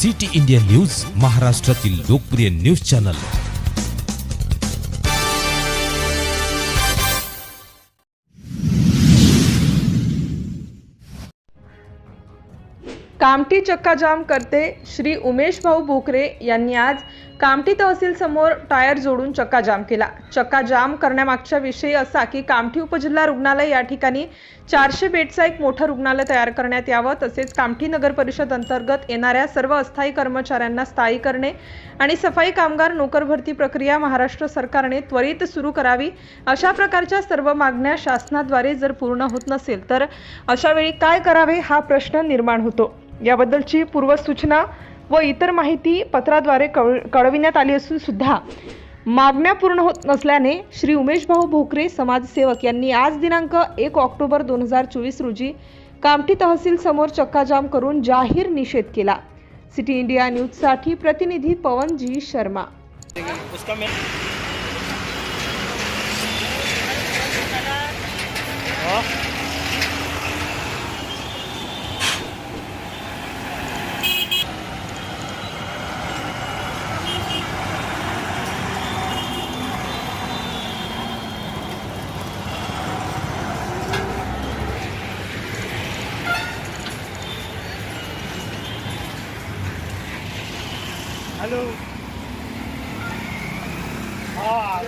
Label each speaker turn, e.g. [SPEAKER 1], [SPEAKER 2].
[SPEAKER 1] City India news, महाराष्ट्रातील लोकप्रिय news channel.
[SPEAKER 2] Kamthi चक्काजाम करते श्री उमेश भाऊ भोकरे यांनी आज कामठी तहसील समोर टायर जोडून चक्काजाम केला। चक्काजाम करण्यामागचा विषय असा की कामठी उपजिल्हा रुग्णालय या ठिकाणी 400 बेडचा एक मोठं रुग्णालय तयार करण्यात यावं, तसेच कामठी नगर परिषद अंतर्गत येणाऱ्या सर्व अस्थायी कर्मचाऱ्यांना स्थायी करणे आणि सफाई कामगार नोकर भरती प्रक्रिया महाराष्ट्र सरकारने त्वरित सुरू करावी। अशा प्रकारच्या सर्व मागण्या शासनाद्वारे जर पूर्ण होत नसेल तर अशा वेळी काय करावे हा प्रश्न निर्माण होतो। याबद्दलची पूर्वसूचना व इतर माहिती पत्राद्वारे कळविण्यात आली असून सुद्धा मागण्या पूर्ण होत नसल्याने श्री उमेश भाऊ भोकरे समाजसेवक यांनी आज दिनांक 1 ऑक्टोबर 2024 रोजी कामठी तहसील समोर चक्काजाम करून जाहीर निषेध केला। सिटी इंडिया न्यूज साठी प्रतिनिधी पवन जी शर्मा।
[SPEAKER 3] हेलो हाँ